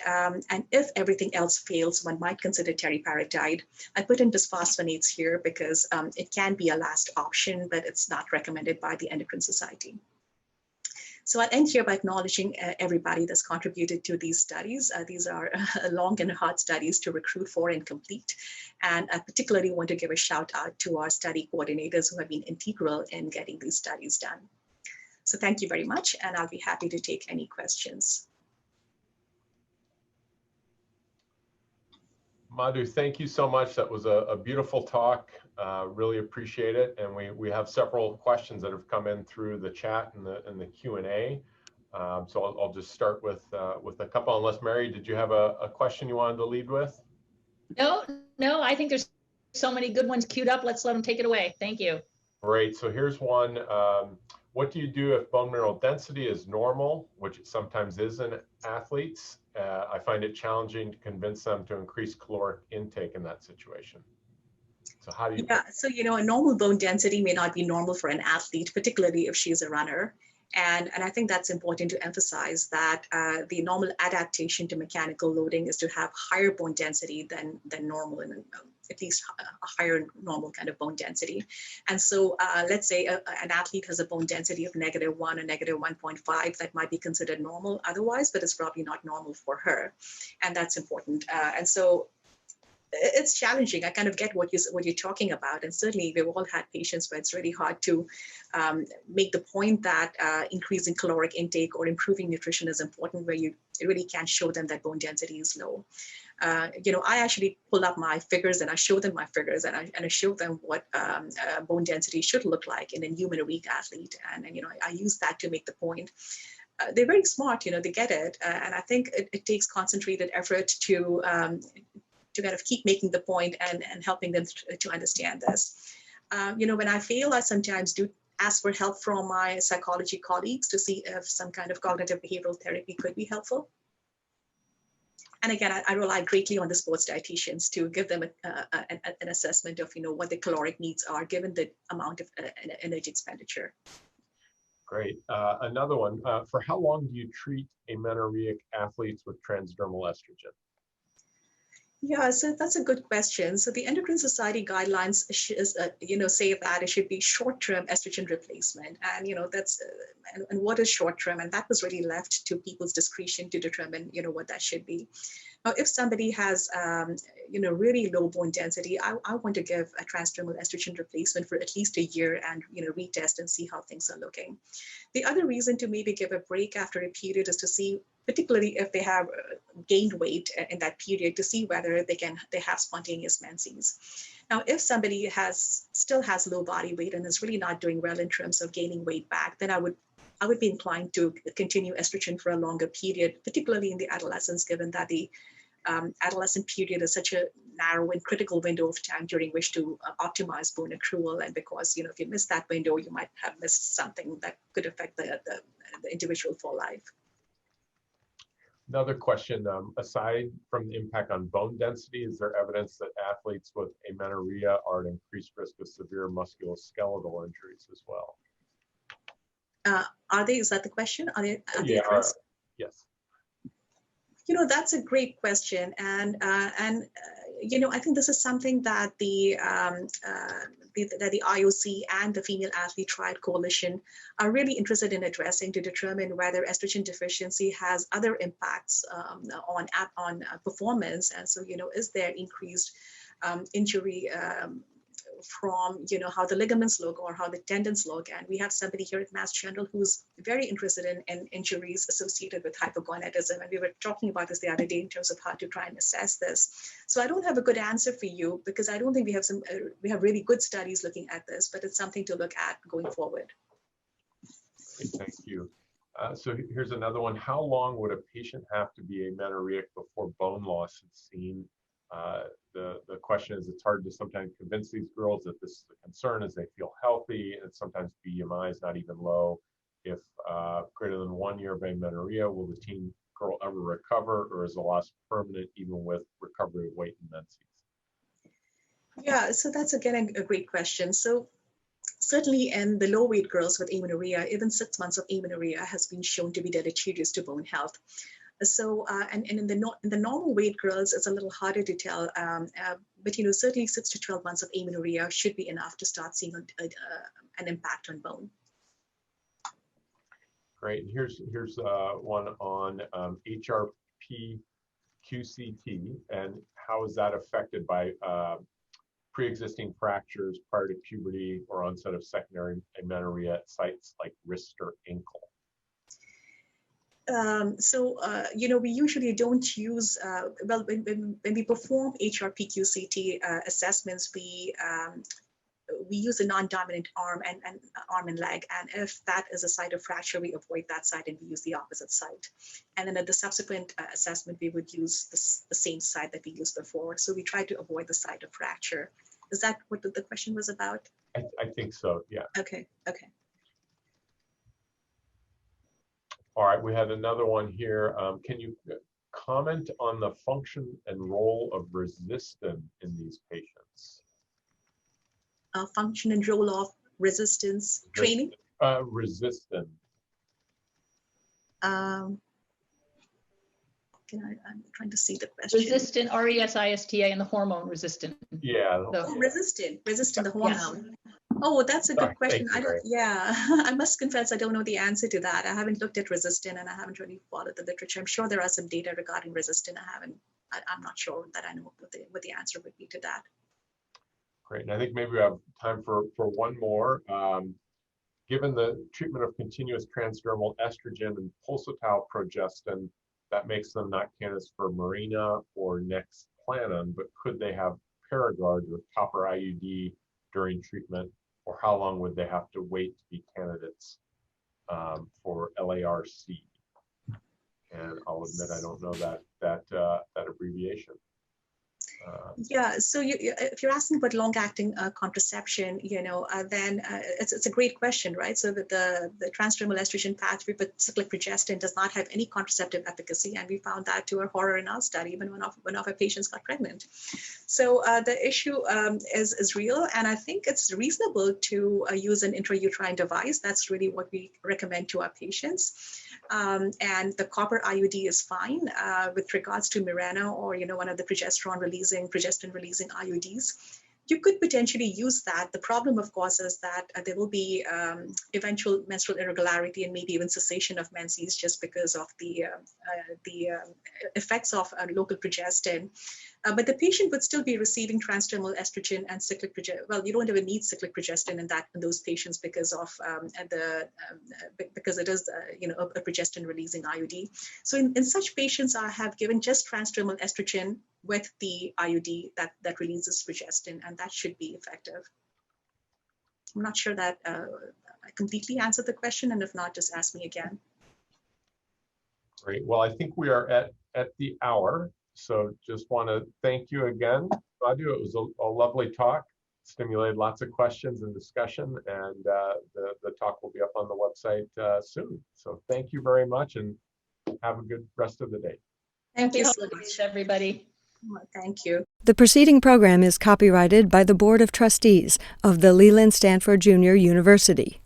if everything else fails, one might consider teriparatide. I put in bisphosphonates here because it can be a last option, but it's not recommended by the Endocrine Society. So I'll end here by acknowledging everybody that's contributed to these studies. These are long and hard studies to recruit for and complete. And I particularly want to give a shout out to our study coordinators who have been integral in getting these studies done. So thank you very much, and I'll be happy to take any questions. Madhu, thank you so much. That was a beautiful talk. Really appreciate it. And we have several questions that have come in through the chat and the Q&A. So I'll just start with a couple. Unless Mary, did you have a question you wanted to lead with? No, I think there's so many good ones queued up. Let's let them take it away. Thank you. Great. So here's one. What do you do if bone mineral density is normal, which it sometimes is in athletes? I find it challenging to convince them to increase caloric intake in that situation. So how do you? Yeah, so a normal bone density may not be normal for an athlete, particularly if she's a runner. And I think that's important to emphasize that the normal adaptation to mechanical loading is to have higher bone density than normal, and at least a higher normal kind of bone density. And so let's say an athlete has a bone density of -1 or -1.5, that might be considered normal otherwise, but it's probably not normal for her. And that's important. And so it's challenging. I kind of get what you're talking about, and certainly we've all had patients where it's really hard to make the point that increasing caloric intake or improving nutrition is important, where you really can't show them that bone density is low. I actually pull up my figures and I show them my figures, and I show them what bone density should look like in a human weak athlete, and I use that to make the point. They're very smart, they get it, and I think it takes concentrated effort to kind of keep making the point and helping them to understand this. When I fail, I sometimes do ask for help from my psychology colleagues to see if some kind of cognitive behavioral therapy could be helpful. And again, I rely greatly on the sports dietitians to give them an assessment of, what the caloric needs are given the amount of energy expenditure. Great. Another one. For how long do you treat amenorrheic athletes with transdermal estrogen? Yeah, so that's a good question. So the Endocrine Society guidelines, say that it should be short-term estrogen replacement, and that's and what is short-term, and that was really left to people's discretion to determine what that should be. Now, if somebody has really low bone density, I want to give a transdermal estrogen replacement for at least a year and retest and see how things are looking. The other reason to maybe give a break after a period is to see, particularly if they have gained weight in that period, to see whether they have spontaneous menses. Now, if somebody still has low body weight and is really not doing well in terms of gaining weight back, then I would be inclined to continue estrogen for a longer period, particularly in the adolescents, given that the adolescent period is such a narrow and critical window of time during which to optimize bone accrual. And because, if you miss that window, you might have missed something that could affect the individual for life. Another question, aside from the impact on bone density, is there evidence that athletes with amenorrhea are at increased risk of severe musculoskeletal injuries as well? Is that the question? Are they Yeah, at risk? yes. That's a great question. And I think this is something that the IOC and the Female Athlete Triad Coalition are really interested in addressing to determine whether estrogen deficiency has other impacts on performance. And so, is there increased injury from how the ligaments look or how the tendons look. And we have somebody here at Mass General who's very interested in injuries associated with hypogonadism. And we were talking about this the other day in terms of how to try and assess this. So I don't have a good answer for you because I don't think we have really good studies looking at this, but it's something to look at going forward. Great, thank you. So here's another one. How long would a patient have to be amenorrheic before bone loss is seen? The question is, it's hard to sometimes convince these girls that this is a concern as they feel healthy, and sometimes BMI is not even low. If greater than 1 year of amenorrhea, will the teen girl ever recover, or is the loss permanent even with recovery of weight and menses? Yeah, so that's again a great question. So certainly in the low weight girls with amenorrhea, even 6 months of amenorrhea has been shown to be deleterious to bone health. So, and in the normal weight girls, it's a little harder to tell, but certainly 6 to 12 months of amenorrhea should be enough to start seeing an impact on bone. Great. And here's one on HRP QCT and how is that affected by pre-existing fractures prior to puberty or onset of secondary amenorrhea at sites like wrist or ankle? We usually don't use, when we perform HRP-QCT assessments, we use a non-dominant arm and leg. And if that is a site of fracture, we avoid that site and we use the opposite site. And then at the subsequent assessment, we would use the same site that we used before. So we try to avoid the site of fracture. Is that what the question was about? I think so, yeah. Okay. All right, we had another one here. Can you comment on the function and role of resistin in these patients? Function and role of resistance training? Resistin. I'm trying to see the question. Resistin, RESISTA, and the hormone resistin. Yeah. Resistin, the hormone. Yes. Oh, that's a good question. I must confess I don't know the answer to that. I haven't looked at resistin and I haven't really followed the literature. I'm sure there are some data regarding resistin. I'm not sure that I know what the answer would be to that. Great, and I think maybe we have time for one more. Given the treatment of continuous transdermal estrogen and pulsatile progestin, that makes them not candidates for Mirena or Nexplanon, but could they have Paragard with copper IUD during treatment, or how long would they have to wait to be candidates for LARC? And I'll admit I don't know that abbreviation. Yeah, so if you're asking about long-acting contraception, then it's a great question, right? So that the transdermal estrogen pathway, but cyclic progestin does not have any contraceptive efficacy, and we found that to our horror in our study when one of our patients got pregnant. So the issue is real, and I think it's reasonable to use an intrauterine device. That's really what we recommend to our patients. And the copper IUD is fine with regards to Mirena or one of the progestin releasing IUDs. You could potentially use that. The problem, of course, is that there will be eventual menstrual irregularity and maybe even cessation of menses just because of the effects of local progestin. But the patient would still be receiving transdermal estrogen and cyclic progestin. Well, you don't even need cyclic progestin in those patients because of because it is a progestin releasing IUD. So in such patients, I have given just transdermal estrogen with the IUD that releases progestin, and that should be effective. I'm not sure that I completely answered the question, and if not, just ask me again. Great. Well, I think we are at the hour. So just want to thank you again, Madhu. It was a lovely talk, stimulated lots of questions and discussion, and the talk will be up on the website soon. So thank you very much, and have a good rest of the day. Thank you so much, everybody. Thank you. The preceding program is copyrighted by the Board of Trustees of the Leland Stanford Junior University.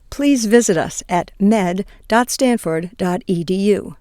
Please visit us at med.stanford.edu.